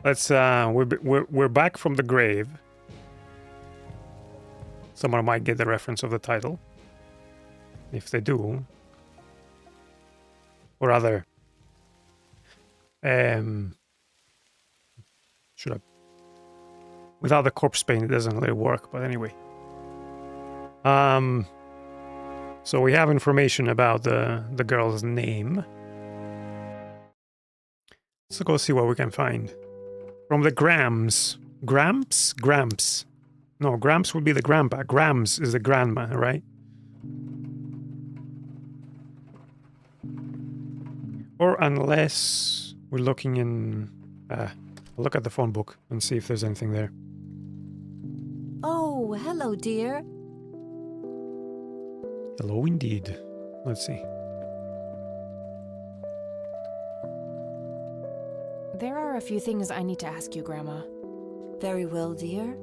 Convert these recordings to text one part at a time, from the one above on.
Let's we're back from the grave. Someone might get the reference of the title. If they do. Or rather, should I? Without the corpse paint, it doesn't really work. But anyway, so we have information about the girl's name. Let's go see what we can find from the Grams. Gramps. No, Gramps would be the grandpa. Grams is the grandma, right? Or unless we're looking in... I'll look at the phone book and see if there's anything there. Oh, hello, dear. Hello, indeed. Let's see. There are a few things I need to ask you, Grandma. Very well, dear.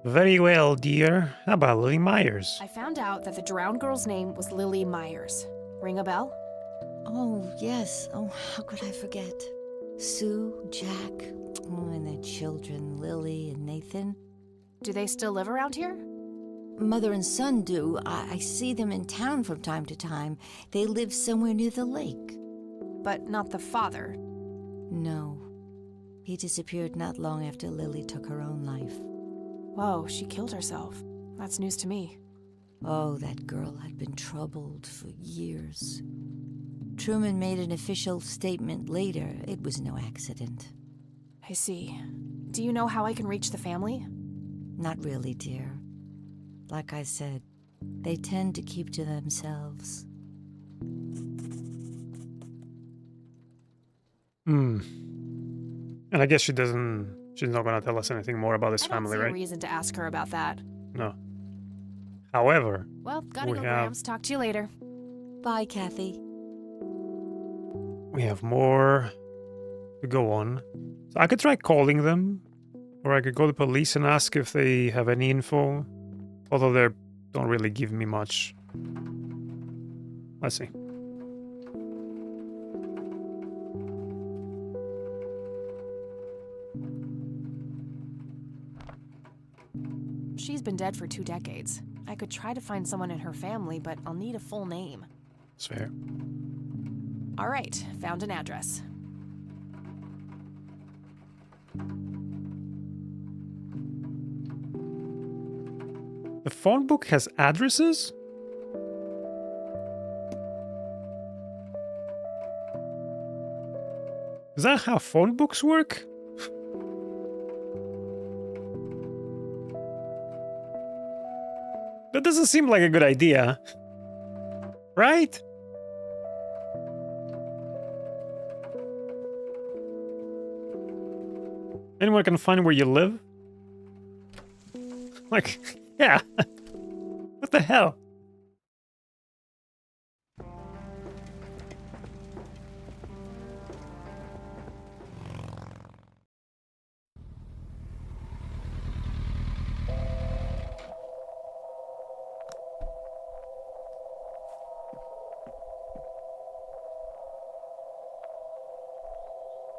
Very well, dear. How about Lily Myers? I found out that the drowned girl's name was Lily Myers. Ring a bell? Oh, yes. Oh, how could I forget? Sue, Jack, and their children, Lily and Nathan. Do they still live around here? Mother and son do. I see them in town from time to time. They live somewhere near the lake. But not the father. No. He disappeared not long after Lily took her own life. Whoa, she killed herself. That's news to me. Oh, that girl had been troubled for years. Truman made an official statement later. It was no accident. I see. Do you know how I can reach the family? Not really, dear. Like I said, they tend to keep to themselves. And I guess she's not gonna tell us anything more about this family, I don't see right? a reason to ask her about that. No. However, Well, gotta we go, have- Grams. Talk to you later. Bye, Kathy. we have more to go on. So I could try calling them, or I could go to the police and ask if they have any info. Although they don't really give me much. Let's see. She's been dead for 2 decades. I could try to find someone in her family, but I'll need a full name. It's fair. All right, found an address. The phone book has addresses? Is that how phone books work? That doesn't seem like a good idea. Right? Anyone can find where you live? Like, yeah. What the hell?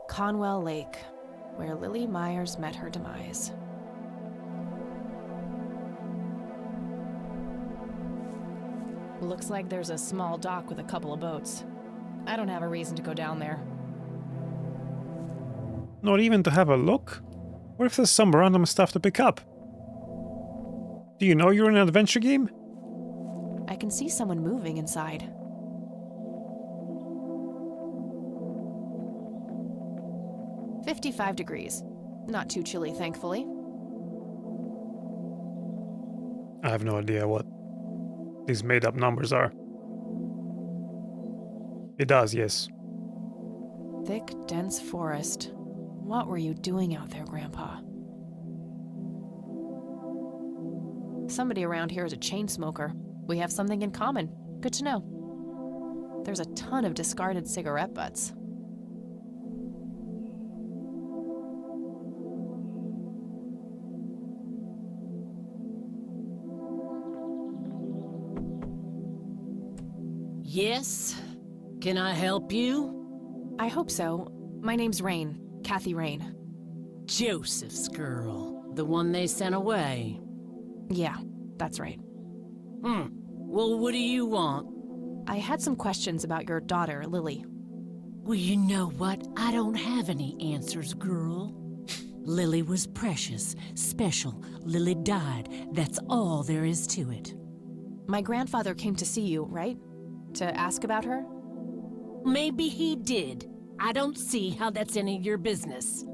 Conwell Lake, where Lily Myers met her demise. Looks like there's a small dock with a couple of boats. I don't have a reason to go down there. Not even to have a look? What if there's some random stuff to pick up? Do you know you're in an adventure game? I can see someone moving inside. "55 degrees. Not too chilly, thankfully. I have no idea what these made-up numbers are. It does, yes. Thick, dense forest. What were you doing out there, Grandpa? Somebody around here is a chain smoker. We have something in common. Good to know. There's a ton of discarded cigarette butts. Yes? Can I help you? I hope so. My name's Rain. Kathy Rain. Joseph's girl. The one they sent away. Yeah, that's right. Well, what do you want? I had some questions about your daughter, Lily. Well, you know what? I don't have any answers, girl. Lily was precious, special. Lily died. That's all there is to it. My grandfather came to see you, right? To ask about her? Maybe he did. I don't see how that's any of your business.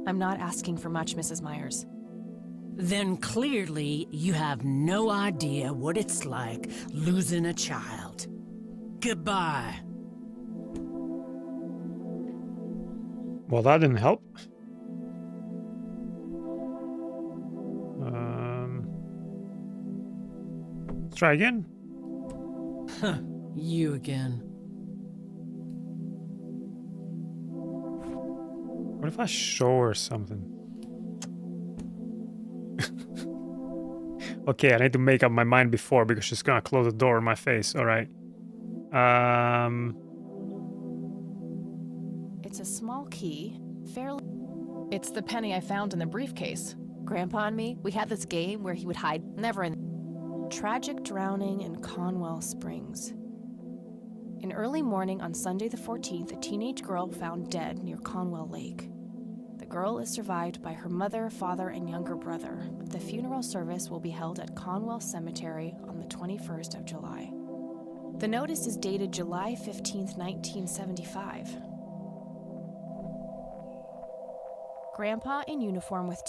I'm not asking for much, Mrs. Myers. Then clearly you have no idea what it's like losing a child. Goodbye. Well, that didn't help. Let's try again. You again. What if I show her something? Okay, I need to make up my mind before because she's gonna close the door in my face. All right. It's a small key, fairly... It's the penny I found in the briefcase. Grandpa and me, we had this game where he would hide, never in... Tragic drowning in Conwell Springs. In early morning on Sunday the 14th, a teenage girl found dead near Conwell Lake. The girl is survived by her mother, father, and younger brother. The funeral service will be held at Conwell Cemetery on the 21st of July. The notice is dated July 15th, 1975. Grandpa in uniform with...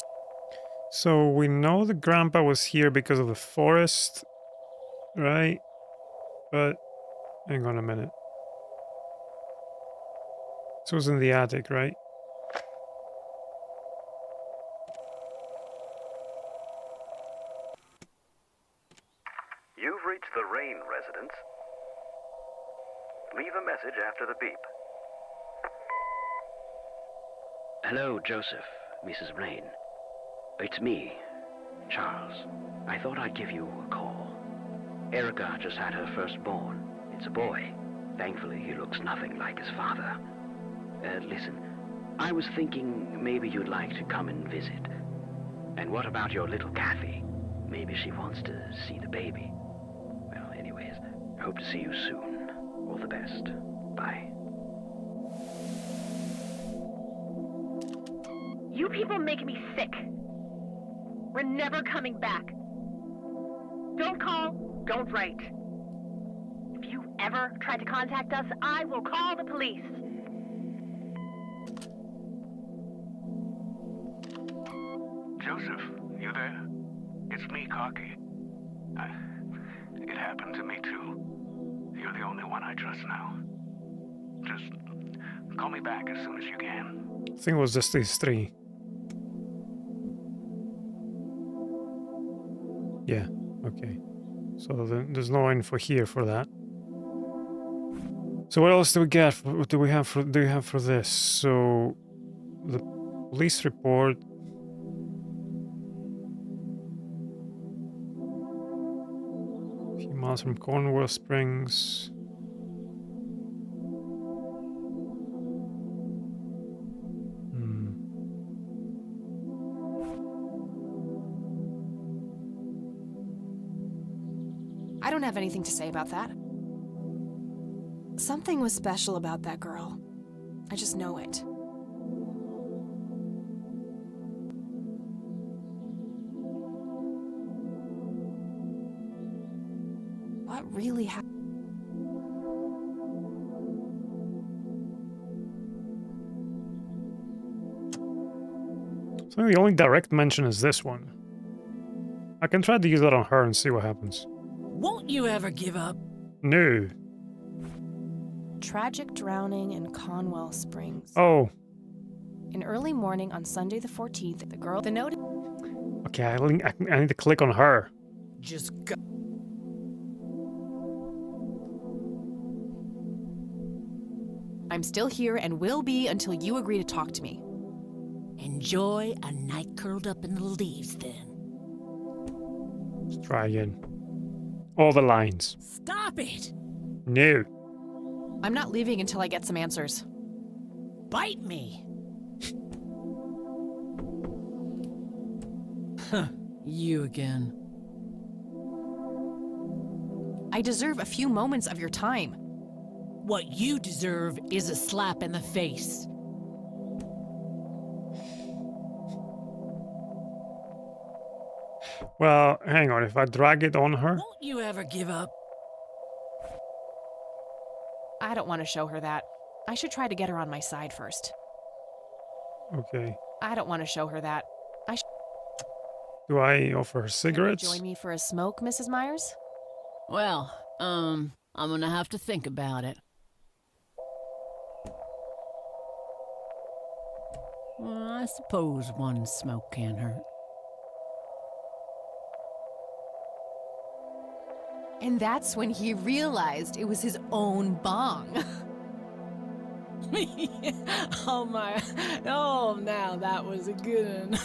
So we know the grandpa was here because of the forest, right? But hang on a minute. This was in the attic, right? You've reached the Rain residence. Leave a message after the beep. Hello, Joseph, Mrs. Rain. It's me, Charles. I thought I'd give you a call. Erica just had her firstborn. It's a boy. Thankfully, he looks nothing like his father. Listen, I was thinking maybe you'd like to come and visit. And what about your little Kathy? Maybe she wants to see the baby. Well, anyways, I hope to see you soon. All the best. Bye. You people make me sick. We're never coming back. Don't call, don't write. If you ever try to contact us, I will call the police. Joseph, you there? It's me, Cocky. It happened to me too. You're the only one I trust now. Just call me back as soon as you can. I think it was just these three. Yeah, okay. So there's no info here for that. So what else do we get? What do we have for this? So the police report. A few miles from Cornwall Springs. I don't have anything to say about that. Something was special about that girl. I just know it. What really happened? So the only direct mention is this one. I can try to use that on her and see what happens. Won't you ever give up? No. Tragic drowning in Conwell Springs. Oh. In early morning on Sunday the 14th, the girl... The note... Okay, I need to click on her. Just go. I'm still here and will be until you agree to talk to me. Enjoy a night curled up in the leaves, then. Let's try again. All the lines. Stop it! No. I'm not leaving until I get some answers. Bite me! Huh, you again. I deserve a few moments of your time. What you deserve is a slap in the face. Well, hang on. If I drag it on her... Won't you ever give up? I don't want to show her that. I should try to get her on my side first. Okay. I don't want to show her that. Do I offer her cigarettes? Join me for a smoke, Mrs. Myers? Well, I'm gonna have to think about it. Well, I suppose one smoke can't hurt. And that's when he realized it was his own bong. Oh my, oh now that was a good one.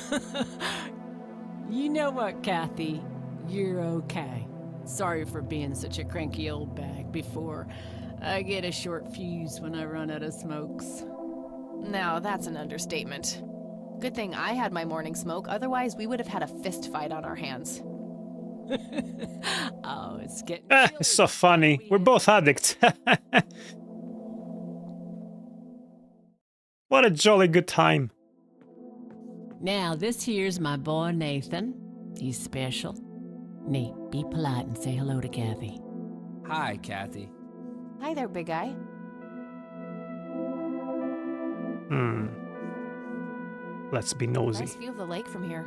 You know what, Kathy? You're okay. Sorry for being such a cranky old bag before. I get a short fuse when I run out of smokes. Now that's an understatement. Good thing I had my morning smoke, otherwise we would have had a fist fight on our hands. Oh, it's getting It's so funny. We're both addicts. What a jolly good time. Now, this here's my boy Nathan. He's special. Nate, be polite and say hello to Kathy. Hi, Kathy. Hi there, big guy. Let's be nosy. Nice view of the lake from here.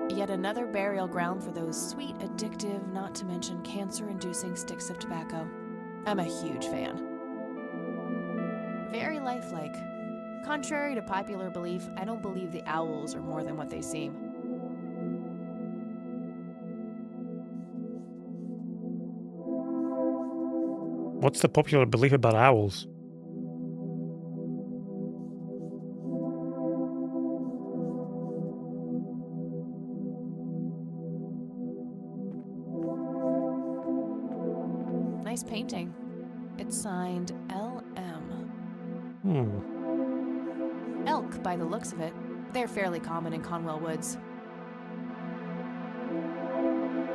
Yet another burial ground for those sweet, addictive, not to mention cancer-inducing sticks of tobacco. I'm a huge fan. Very lifelike. Contrary to popular belief, I don't believe the owls are more than what they seem. What's the popular belief about owls? Nice painting. It's signed LM. Elk, by the looks of it. They're fairly common in Conwell Woods.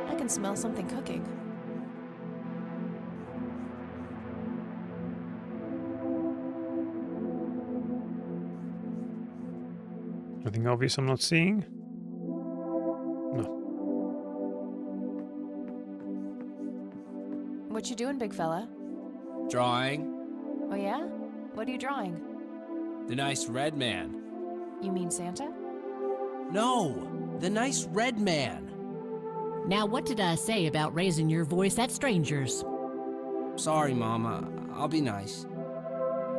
I can smell something cooking. Anything obvious I'm not seeing? No. What you doing, big fella? Drawing Oh yeah? What are you drawing? the nice red man. You mean Santa? No, the nice red man. Now, what did I say about raising your voice at strangers? Sorry, Mama. I'll be nice.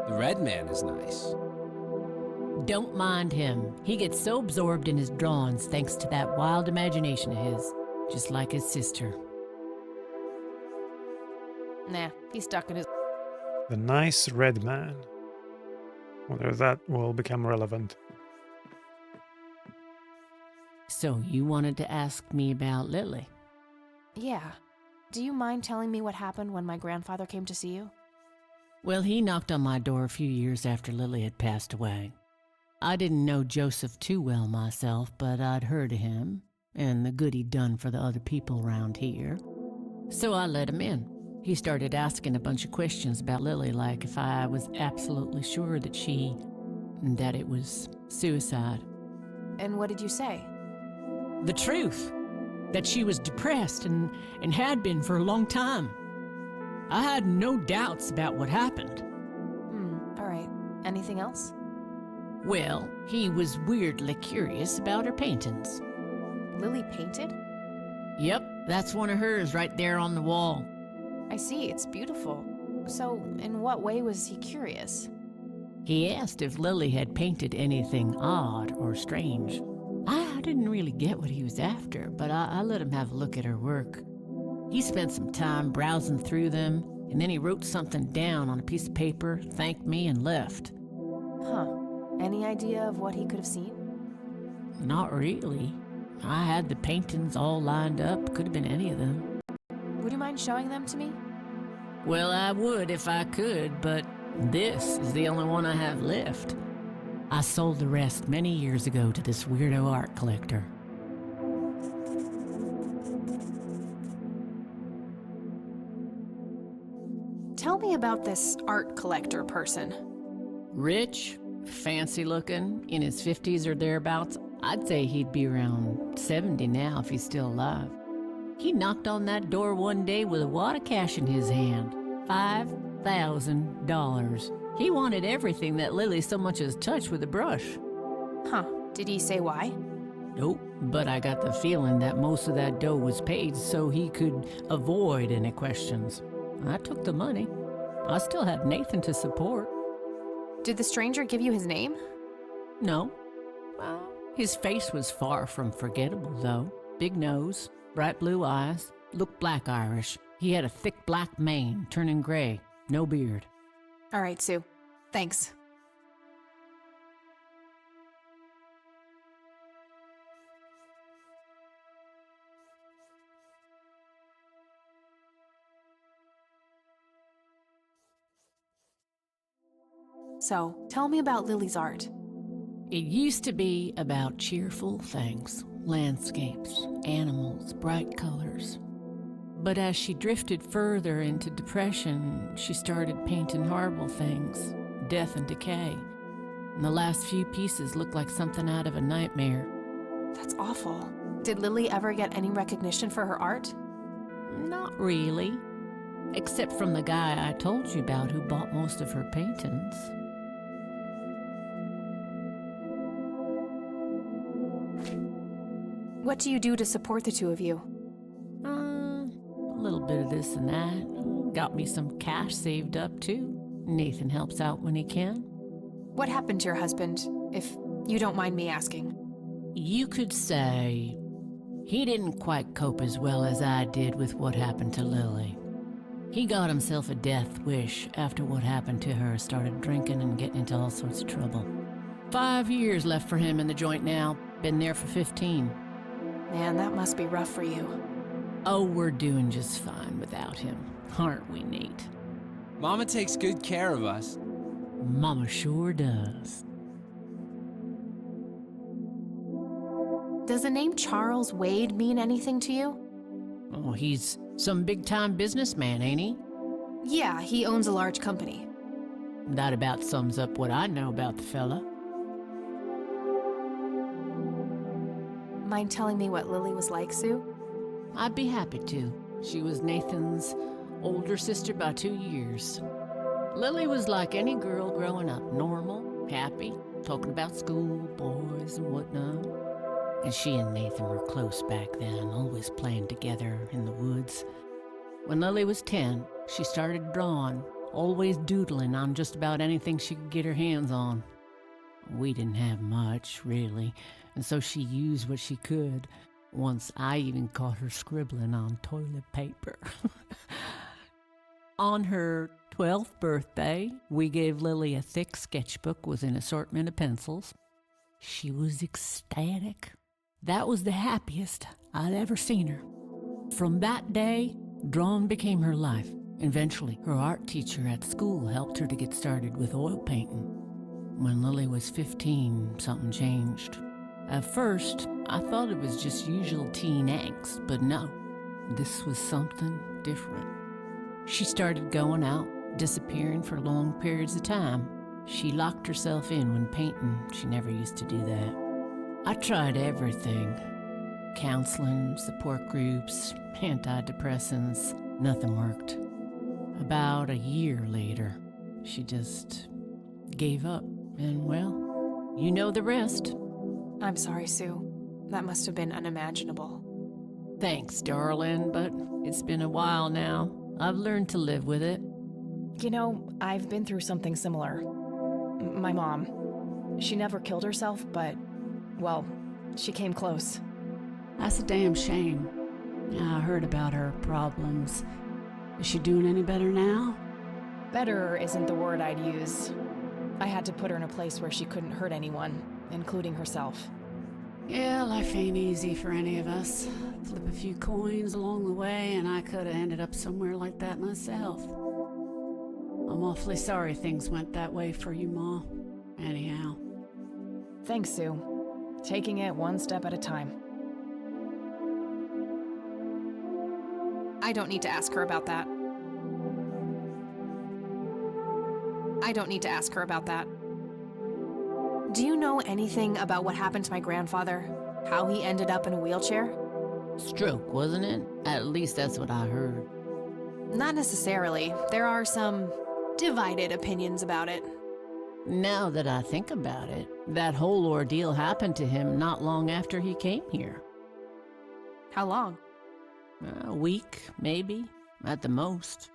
The red man is nice. Don't mind him. He gets so absorbed in his drawings thanks to that wild imagination of his, just like his sister. Nah, he's stuck in his... The nice red man. Whether that will become relevant. So you wanted to ask me about Lily? Yeah. Do you mind telling me what happened when my grandfather came to see you? Well, he knocked on my door a few years after Lily had passed away. I didn't know Joseph too well myself, but I'd heard of him and the good he'd done for the other people around here. So I let him in. He started asking a bunch of questions about Lily, like if I was absolutely sure that it was suicide. And what did you say? The truth. That she was depressed and had been for a long time. I had no doubts about what happened. All right. Anything else? Well, he was weirdly curious about her paintings. Lily painted? Yep, that's one of hers right there on the wall. I see, it's beautiful. So, in what way was he curious? He asked if Lily had painted anything odd or strange. I didn't really get what he was after, but I let him have a look at her work. He spent some time browsing through them, and then he wrote something down on a piece of paper, thanked me, and left. Huh. Any idea of what he could have seen? Not really. I had the paintings all lined up. Could have been any of them. Would you mind showing them to me? Well, I would if I could, but this is the only one I have left. I sold the rest many years ago to this weirdo art collector. Tell me about this art collector person. Rich, fancy looking, in his 50s or thereabouts. I'd say he'd be around 70 now if he's still alive. He knocked on that door one day with a wad of cash in his hand. $5,000. He wanted everything that Lily so much as touched with a brush. Huh. Did he say why? Nope, but I got the feeling that most of that dough was paid so he could avoid any questions. I took the money. I still had Nathan to support. Did the stranger give you his name? No. Well, his face was far from forgettable, though. Big nose, bright blue eyes, looked black Irish. He had a thick black mane, turning gray, no beard. All right, Sue. Thanks. So, tell me about Lily's art. It used to be about cheerful things, landscapes, animals, bright colors. But as she drifted further into depression, she started painting horrible things, death and decay. And the last few pieces looked like something out of a nightmare. That's awful. Did Lily ever get any recognition for her art? Not really. Except from the guy I told you about who bought most of her paintings. What do you do to support the two of you? A little bit of this and that. Got me some cash saved up, too. Nathan helps out when he can. What happened to your husband, if you don't mind me asking? You could say he didn't quite cope as well as I did with what happened to Lily. He got himself a death wish after what happened to her, started drinking and getting into all sorts of trouble. 5 years left for him in the joint now. Been there for 15. Man, that must be rough for you. Oh, we're doing just fine without him. Aren't we, Nate? Mama takes good care of us. Mama sure does. Does the name Charles Wade mean anything to you? Oh, he's some big-time businessman, ain't he? Yeah, he owns a large company. That about sums up what I know about the fella. Mind telling me what Lily was like, Sue? I'd be happy to. She was Nathan's older sister by 2 years. Lily was like any girl growing up, normal, happy, talking about school, boys, and whatnot. And she and Nathan were close back then, always playing together in the woods. When Lily was 10, she started drawing, always doodling on just about anything she could get her hands on. We didn't have much, really, and so she used what she could. Once I even caught her scribbling on toilet paper. On her 12th birthday, we gave Lily a thick sketchbook with an assortment of pencils. She was ecstatic. That was the happiest I'd ever seen her. From that day, drawing became her life. Eventually, her art teacher at school helped her to get started with oil painting. When Lily was 15, something changed. At first, I thought it was just usual teen angst, but no, this was something different. She started going out, disappearing for long periods of time. She locked herself in when painting. She never used to do that. I tried everything. Counseling, support groups, antidepressants. Nothing worked. About a year later, she just gave up. And well, you know the rest. I'm sorry, Sue. That must have been unimaginable. Thanks, darling, but it's been a while now. I've learned to live with it. You know, I've been through something similar. My mom. She never killed herself, but, well, she came close. That's a damn shame. I heard about her problems. Is she doing any better now? Better isn't the word I'd use. I had to put her in a place where she couldn't hurt anyone, including herself. Yeah, life ain't easy for any of us. Flip a few coins along the way, and I could have ended up somewhere like that myself. I'm awfully sorry things went that way for you, Ma. Anyhow, Thanks, Sue. Taking it one step at a time. I don't need to ask her about that. I don't need to ask her about that. Do you know anything about what happened to my grandfather? How he ended up in a wheelchair? Stroke, wasn't it? At least that's what I heard. Not necessarily. There are some divided opinions about it. Now that I think about it, that whole ordeal happened to him not long after he came here. How long? A week, maybe, at the most.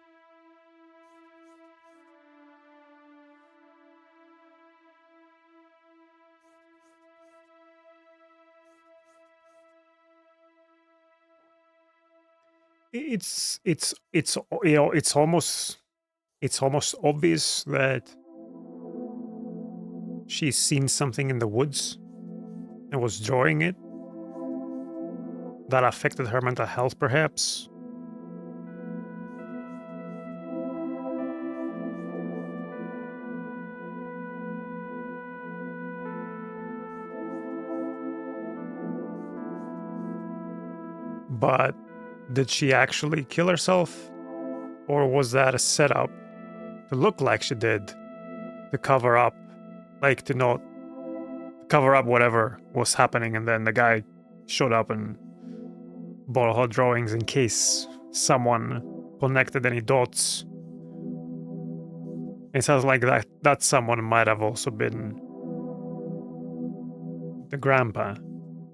It's you know, it's almost obvious that she's seen something in the woods and was drawing it that affected her mental health, perhaps. But did she actually kill herself? Or was that a setup to look like she did? To cover up, like to not cover up whatever was happening, and then the guy showed up and bought her drawings in case someone connected any dots. It sounds like that someone might have also been the grandpa.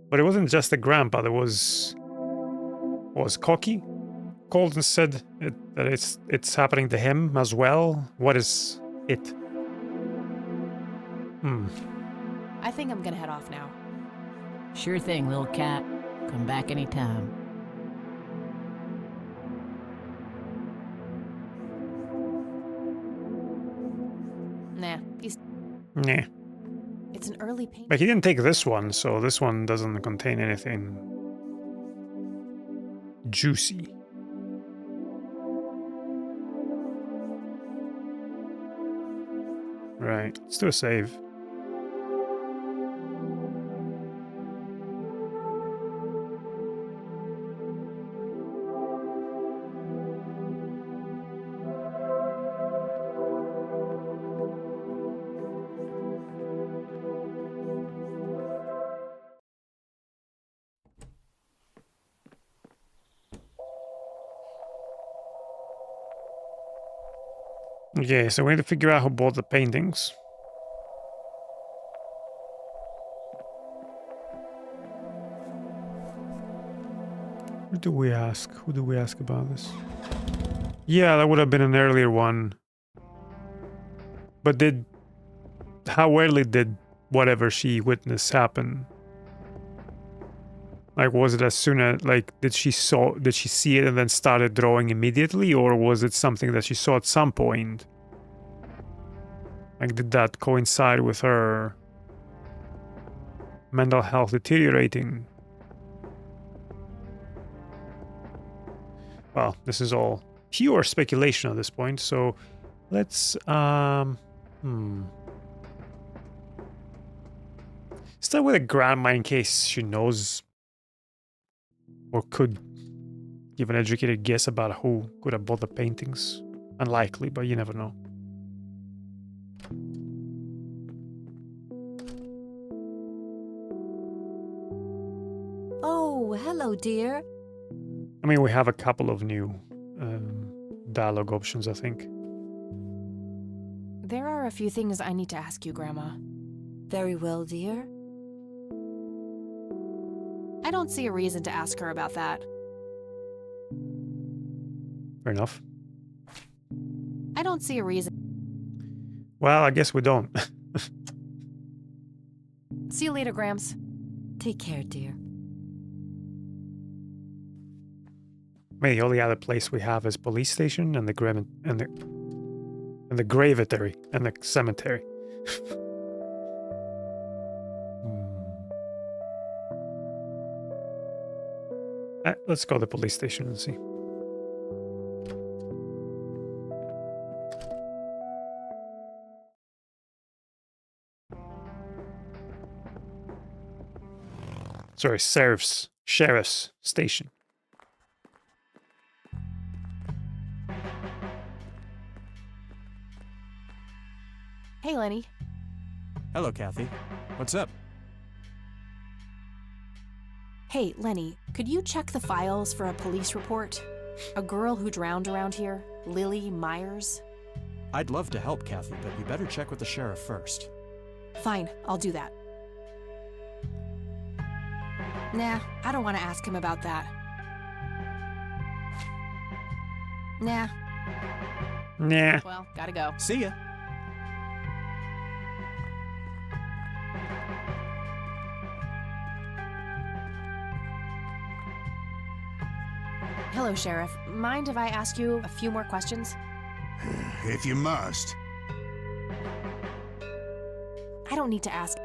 But it wasn't just the grandpa, there was Cocky called and said that it's happening to him as well. What is it? I think I'm gonna head off now. Sure thing, little cat. Come back anytime. Nah, Nah. it's an early paint. But he didn't take this one, so this one doesn't contain anything juicy. Right, let's do a save. Okay, so we need to figure out who bought the paintings. Who do we ask? Who do we ask about this? Yeah, that would have been an earlier one. But how early did whatever she witnessed happen? Like, was it as soon as, like, did she see it and then started drawing immediately, or was it something that she saw at some point? Like, did that coincide with her mental health deteriorating? Well, this is all pure speculation at this point, so let's start with a grandma in case she knows or could give an educated guess about who could have bought the paintings. Unlikely, but you never know. Oh, hello, dear. I mean, we have a couple of new dialogue options, I think. There are a few things I need to ask you, Grandma. Very well, dear. I don't see a reason to ask her about that. Fair enough. I don't see a reason. Well, I guess we don't. See you later, Grams. Take care, dear. Maybe the only other place we have is police station and the gravatory and the cemetery. Let's go to the police station and see. Sorry, sheriff's station. Hey, Lenny. Hello, Kathy. What's up? Hey, Lenny, could you check the files for a police report? A girl who drowned around here, Lily Myers? I'd love to help, Kathy, but you better check with the sheriff first. Fine, I'll do that. Nah, I don't want to ask him about that. Nah. Nah. Well, gotta go. See ya. Hello, Sheriff. Mind if I ask you a few more questions? If you must. I don't need to ask.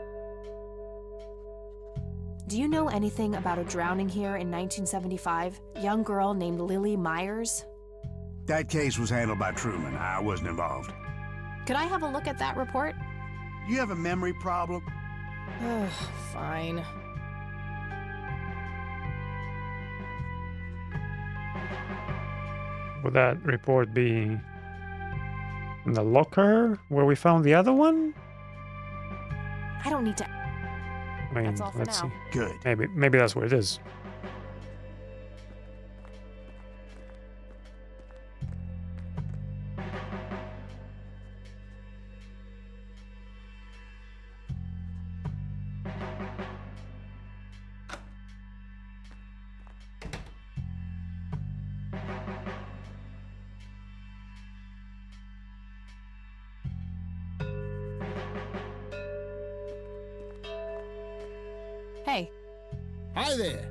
Do you know anything about a drowning here in 1975? Young girl named Lily Myers? That case was handled by Truman. I wasn't involved. Could I have a look at that report? You have a memory problem? Ugh, fine. Would that report be in the locker where we found the other one? I don't need to. I mean, That's all for let's now. see. Good. Maybe that's where it is. Hey. Hi there.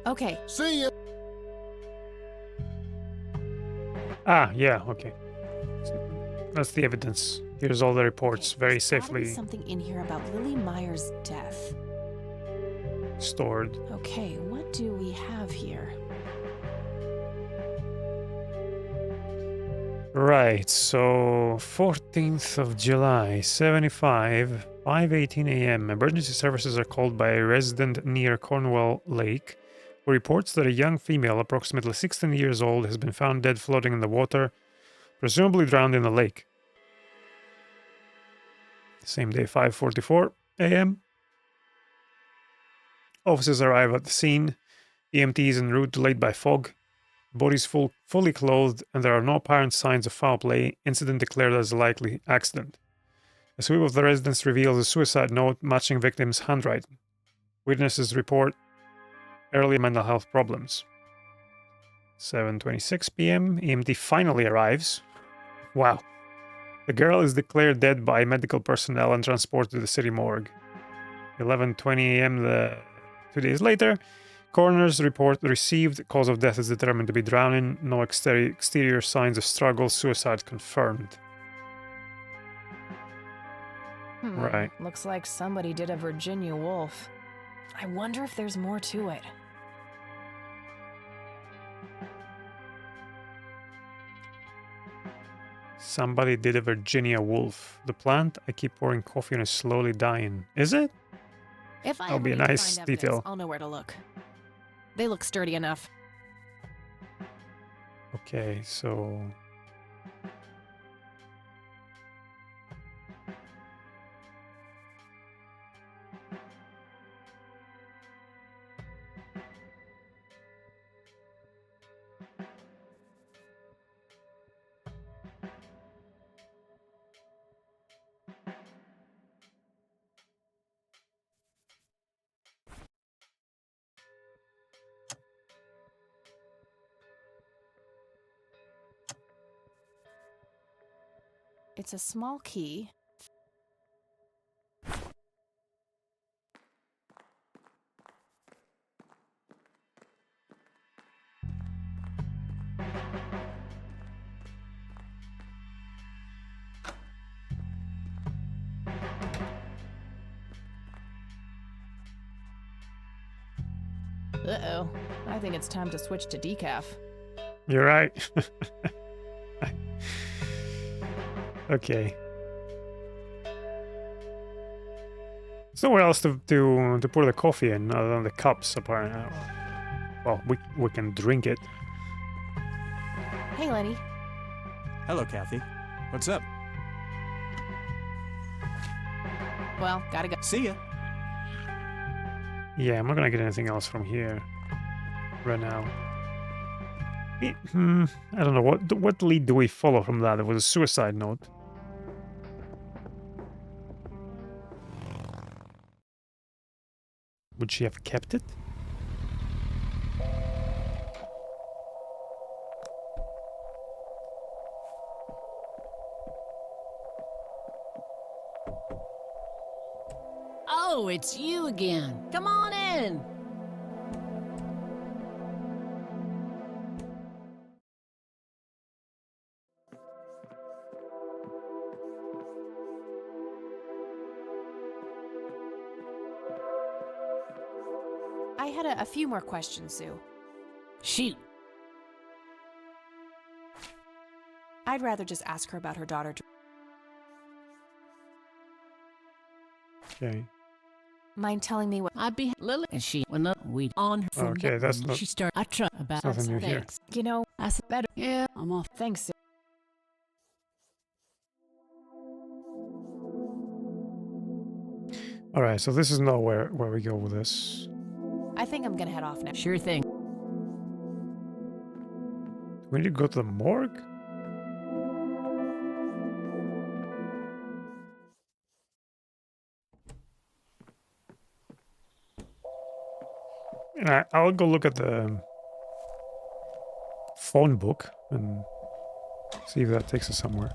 Okay. See ya. Ah, yeah, okay. That's the evidence. Here's all the reports, very There's gotta be safely something in here about Lily Myers' death. stored. Okay, what do we have here? Right, so 14th of July, 75, 5:18 a.m. Emergency services are called by a resident near Cornwall Lake who reports that a young female, approximately 16 years old, has been found dead floating in the water, presumably drowned in the lake. Same day, 5:44 a.m. Officers arrive at the scene. EMTs en route delayed by fog. Bodies fully clothed, and there are no apparent signs of foul play. Incident declared as a likely accident. A sweep of the residence reveals a suicide note matching victim's handwriting. Witnesses report early mental health problems. 7:26 p.m. EMT finally arrives. Wow. The girl is declared dead by medical personnel and transported to the city morgue. 11:20 a.m. 2 days later, coroner's report received. Cause of death is determined to be drowning. No exterior signs of struggle. Suicide confirmed. Right. Looks like somebody did a Virginia Woolf. I wonder if there's more to it. Somebody did a Virginia Woolf. The plant I keep pouring coffee on is slowly dying. Is it? If I That'll ever be a need to nice find evidence, detail. I'll know where to look. They look sturdy enough. Okay, so... It's a small key. Uh-oh. I think it's time to switch to decaf. You're right. Okay. There's nowhere else to pour the coffee in other than the cups, apparently. Well, we can drink it. Hey, Lenny. Hello, Kathy. What's up? Well, gotta go. See ya. Yeah, I'm not gonna get anything else from here right now. I don't know, what lead do we follow from that? It was a suicide note. Would she have kept it? Oh, it's you again. Come on in. I had a few more questions, Sue. Shoot. I'd rather just ask her about her daughter. Okay. Mind telling me what? I'd be Lily, and she when we on her from Okay, that's not. she started. I try about nothing new here. thanks. You know, I said better. Yeah, I'm off. thanks, Sue. All right, so this is nowhere where we go with this. I think I'm gonna head off now. Sure thing. We need to go to the morgue? And I'll go look at the phone book and see if that takes us somewhere.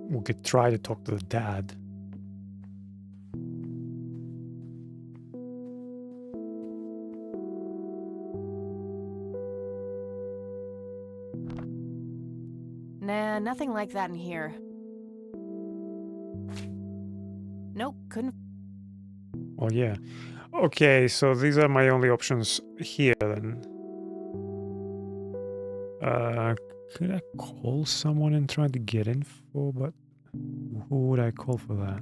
We could try to talk to the dad. Nah, nothing like that in here. Nope, couldn't. Well, yeah. Okay, so these are my only options here then. Could I call someone and try to get info? But who would I call for that?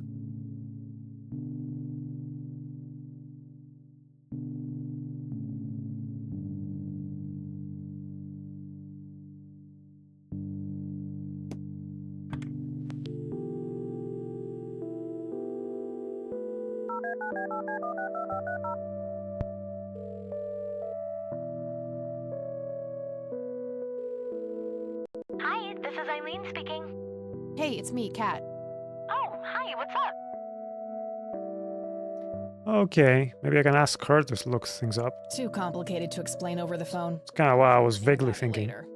Hi, this is Eileen speaking. Hey, it's me, Kat. Oh, hi, what's up? Okay, maybe I can ask her to look things up. Too complicated to explain over the phone. It's kind of what I was vaguely thinking. Later.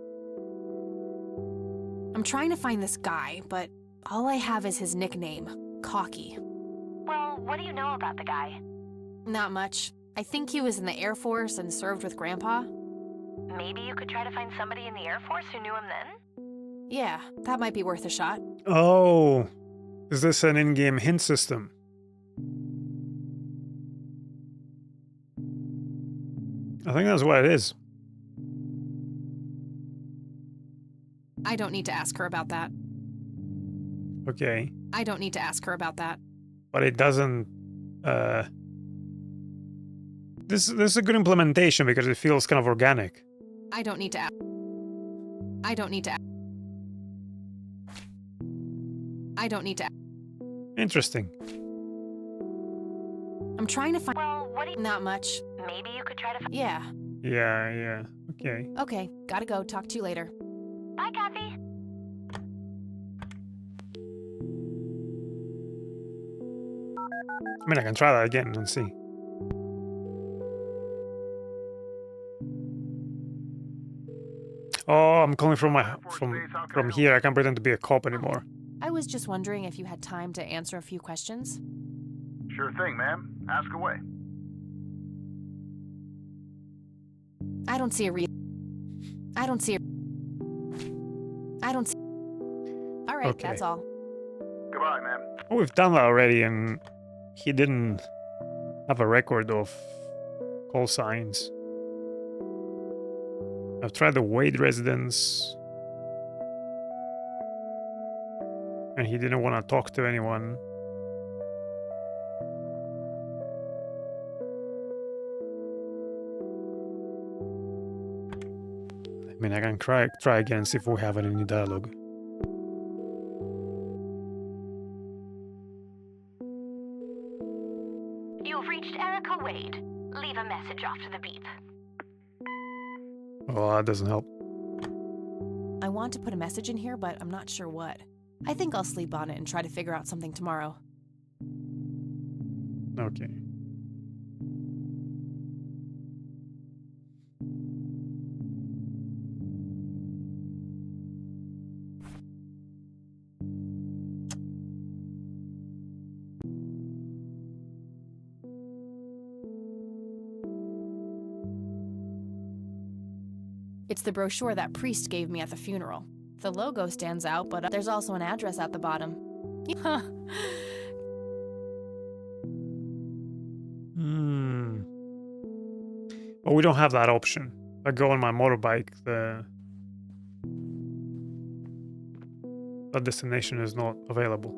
I'm trying to find this guy, but all I have is his nickname, Cocky. Well, what do you know about the guy? Not much. I think he was in the Air Force and served with Grandpa. Maybe you could try to find somebody in the Air Force who knew him then? Yeah, that might be worth a shot. Oh, is this an in-game hint system? I think that's what it is. I don't need to ask her about that. Okay. I don't need to ask her about that. But it doesn't... This is a good implementation because it feels kind of organic. I don't need to ask. I don't need to ask. I don't need to. Interesting. I'm trying to find. Well, what do you... Not much. Maybe you could try to find... Yeah. Yeah. Okay. Okay, gotta go. Talk to you later. Bye, Kathy. I mean, I can try that again and see. Oh, I'm calling from here. I can't pretend to be a cop anymore. I was just wondering if you had time to answer a few questions. Sure thing, ma'am. Ask away. I don't see a reason. I don't see a... I don't see... All right, Okay. that's all. Goodbye, ma'am. Oh, we've done that already, and he didn't have a record of call signs. I've tried the Wade residence. And he didn't want to talk to anyone. I mean, I can try again, see if we have any dialogue. You've reached Erica Wade. Leave a message after the beep. Oh, that doesn't help. I want to put a message in here, but I'm not sure what. I think I'll sleep on it and try to figure out something tomorrow. Okay. It's the brochure that priest gave me at the funeral. The logo stands out, but there's also an address at the bottom. Well, we don't have that option. I go on my motorbike, that destination is not available.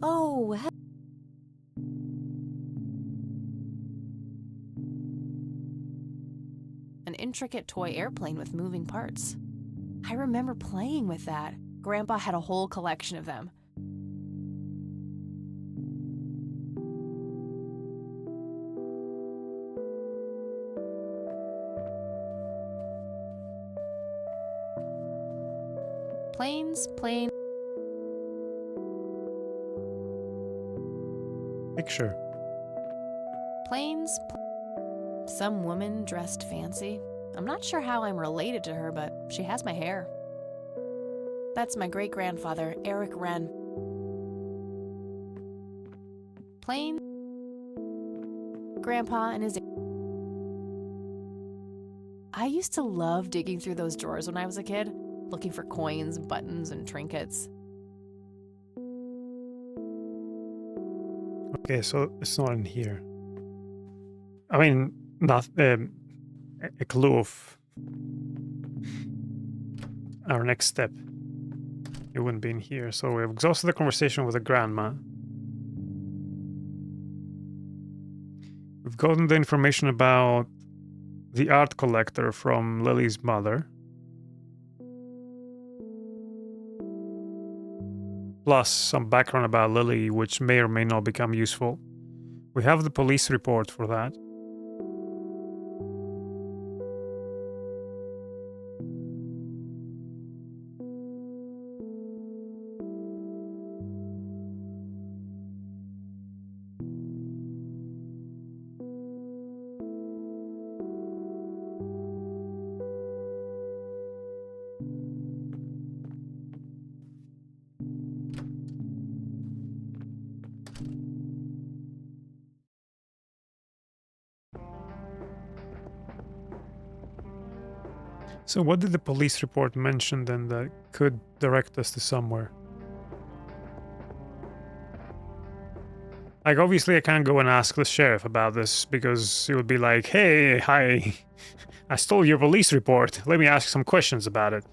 Oh, an intricate toy airplane with moving parts. I remember playing with that. Grandpa had a whole collection of them. Plane. Picture. Planes. Some woman dressed fancy. I'm not sure how I'm related to her, but she has my hair. That's my great-grandfather, Eric Wren. Plane. Grandpa and his... I used to love digging through those drawers when I was a kid, looking for coins, buttons, and trinkets. Okay, so it's not in here. I mean, not a clue of our next step. It wouldn't be in here. So we've exhausted the conversation with the grandma. We've gotten the information about the art collector from Lily's mother. Plus some background about Lily, which may or may not become useful. We have the police report for that. So what did the police report mention then that could direct us to somewhere? Like, obviously I can't go and ask the sheriff about this because he would be like, hey, hi, I stole your police report. Let me ask some questions about it.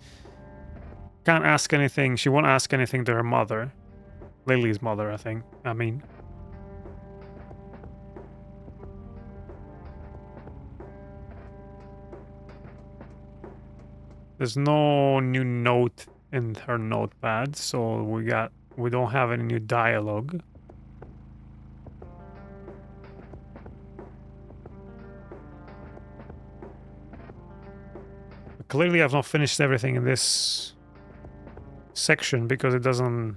Can't ask anything. She won't ask anything to her mother. Lily's mother, I think. I mean... There's no new note in her notepad, so we don't have any new dialogue. But clearly I've not finished everything in this section because it doesn't...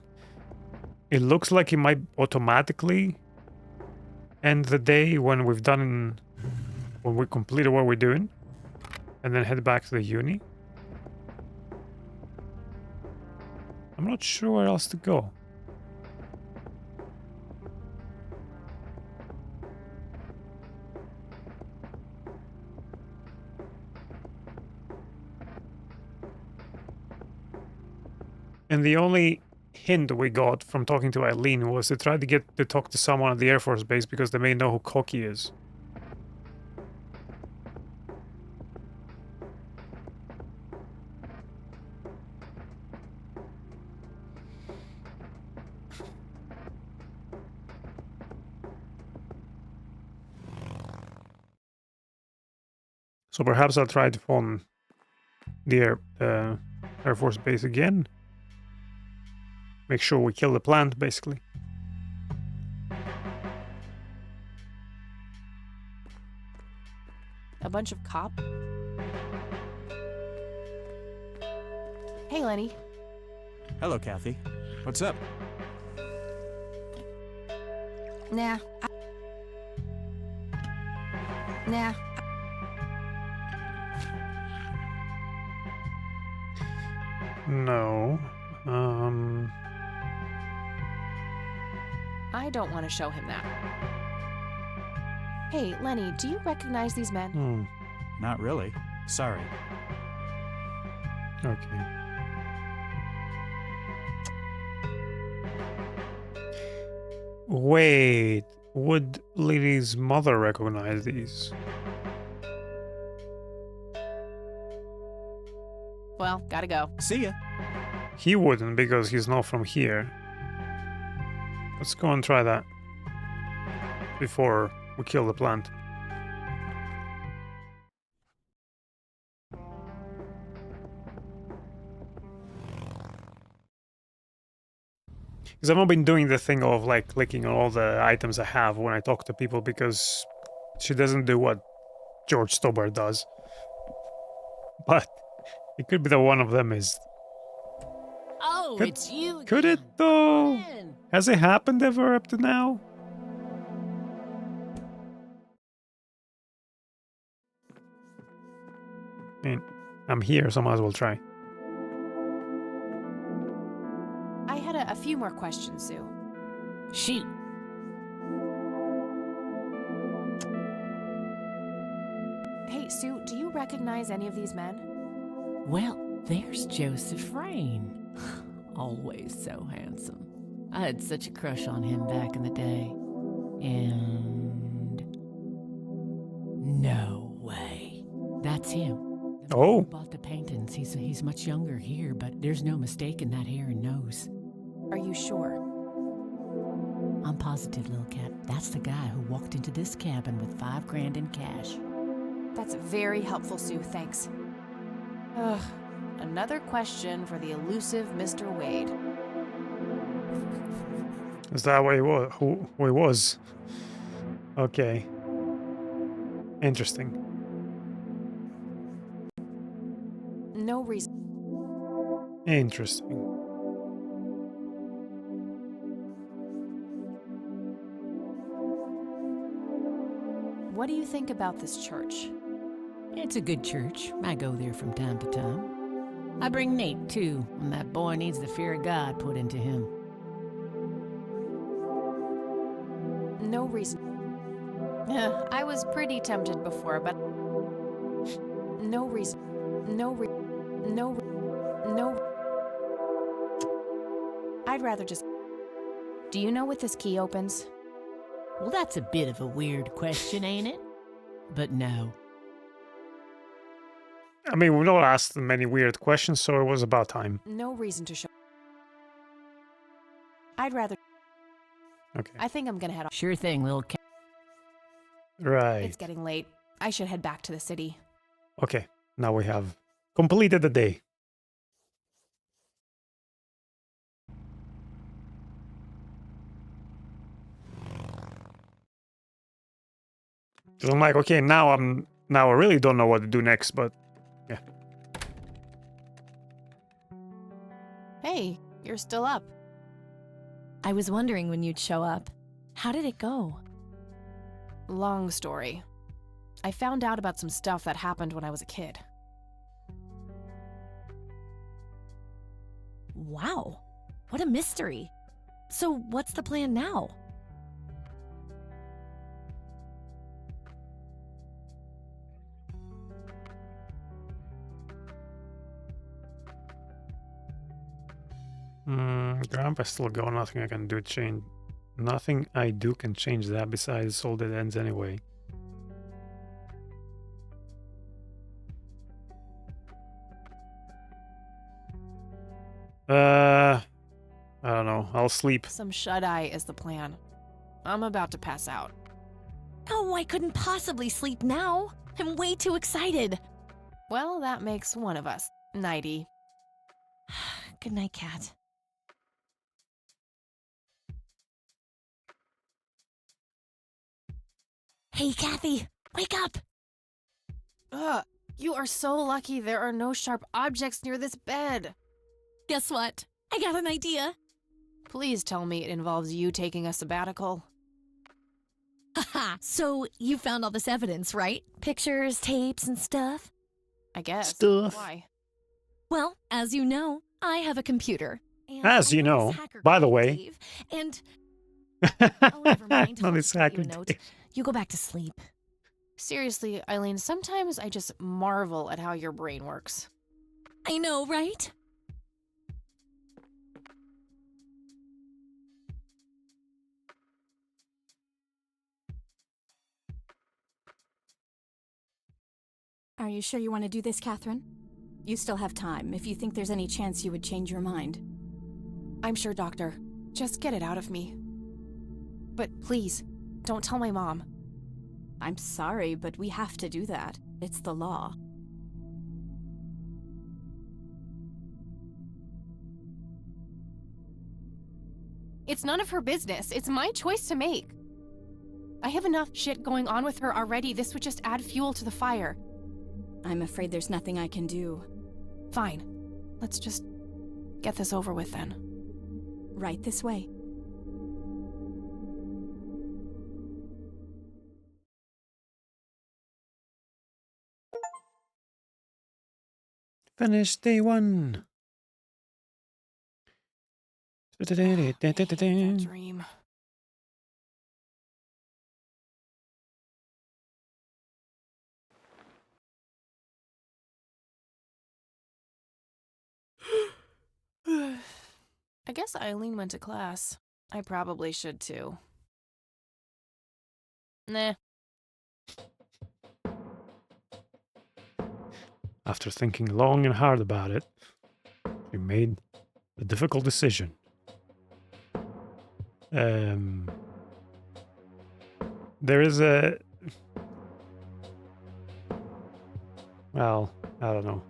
It looks like it might automatically end the day when we've done... When we completed what we're doing. And then head back to the uni. I'm not sure where else to go. And the only hint we got from talking to Eileen was to try to get to talk to someone at the Air Force Base because they may know who Cocky is. So perhaps I'll try to phone the Air Force Base again. Make sure we kill the plant, basically. A bunch of cop. Hey, Lenny. Hello, Kathy. What's up? Nah. Nah. No. I don't want to show him that. Hey, Lenny, do you recognize these men? Not really. Sorry. Okay. Wait, would Lily's mother recognize these? Well, gotta go. See ya. He wouldn't because he's not from here. Let's go and try that before we kill the plant. Because I've not been doing the thing of like clicking on all the items I have when I talk to people because she doesn't do what George Stobart does. But it could be that one of them is... Oh, it's you again. Could it though? Has it happened ever up to now? I mean, I'm here, so I might as well try. I had a few more questions, Sue. Shoot. Hey, Sue, do you recognize any of these men? Well, there's Joseph Rain. Always so handsome. I had such a crush on him back in the day. And... no way. That's him. The man who bought the paintings. He's much younger here, but there's no mistake in that hair and nose. Are you sure? I'm positive, little cat. That's the guy who walked into this cabin with $5 grand in cash. That's very helpful, Sue. Thanks. Ugh. Another question for the elusive Mr. Wade. Is that what he was? Who he was? Okay. Interesting. No reason. Interesting. What do you think about this church? It's a good church. I go there from time to time. I bring Nate, too, when that boy needs the fear of God put into him. No reason. I was pretty tempted before, but... no reason. No. I'd rather just... Do you know what this key opens? Well, that's a bit of a weird question, ain't it? But no. I mean, we've not asked many weird questions, so it was about time. No reason to show. I'd rather... Okay. I think I'm gonna head off. Sure thing, little cat. Right. It's getting late. I should head back to the city. Okay, now we have completed the day. So I'm like, okay, now I really don't know what to do next, but yeah. Hey, you're still up. I was wondering when you'd show up. How did it go? Long story. I found out about some stuff that happened when I was a kid. Wow, what a mystery. So what's the plan now? Grandpa's still going. Nothing I can do change. Nothing I do can change that. Besides, all that ends anyway. I don't know. I'll sleep. Some shut-eye is the plan. I'm about to pass out. Oh, I couldn't possibly sleep now. I'm way too excited. Well, that makes one of us. Nighty. Good night, Cat. Hey, Kathy, wake up! Ugh, you are so lucky there are no sharp objects near this bed. Guess what? I got an idea. Please tell me it involves you taking a sabbatical. Haha, so you found all this evidence, right? Pictures, tapes, and stuff? I guess. Stuff. Why? Well, as you know, I have a computer. As you know, by the way. Dave, and oh, never mind. Not this hacker. You go back to sleep. Seriously, Eileen, sometimes I just marvel at how your brain works. I know, right? Are you sure you want to do this, Catherine? You still have time, if you think there's any chance you would change your mind. I'm sure, Doctor. Just get it out of me. But please, don't tell my mom. I'm sorry, but we have to do that. It's the law. It's none of her business. It's my choice to make. I have enough shit going on with her already. This would just add fuel to the fire. I'm afraid there's nothing I can do. Fine. Let's just get this over with then. Right this way. Finish day one. Dream. I guess Eileen went to class. I probably should too. Nah. After thinking long and hard about it, she made a difficult decision. There is a... Well, I don't know.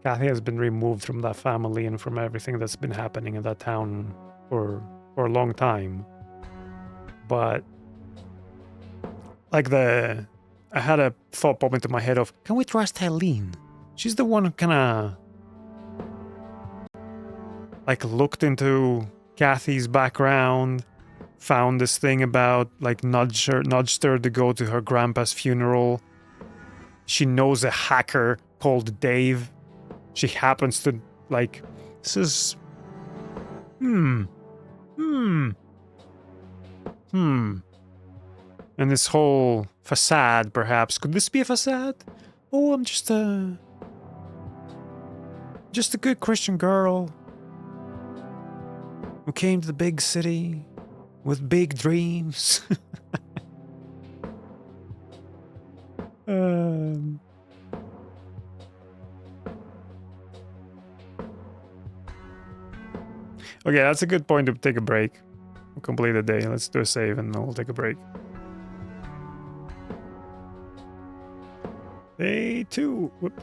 Kathy has been removed from that family and from everything that's been happening in that town for a long time. But like I had a thought pop into my head of, can we trust Eileen? She's the one who kinda like looked into Kathy's background, found this thing about like nudged her to go to her grandpa's funeral. She knows a hacker called Dave. She happens to, like, this is... And this whole facade, perhaps. Could this be a facade? Oh, I'm just a good Christian girl who came to the big city with big dreams. Okay, that's a good point to take a break. We'll complete the day. Let's do a save and then we'll take a break. Day 2. Whoop.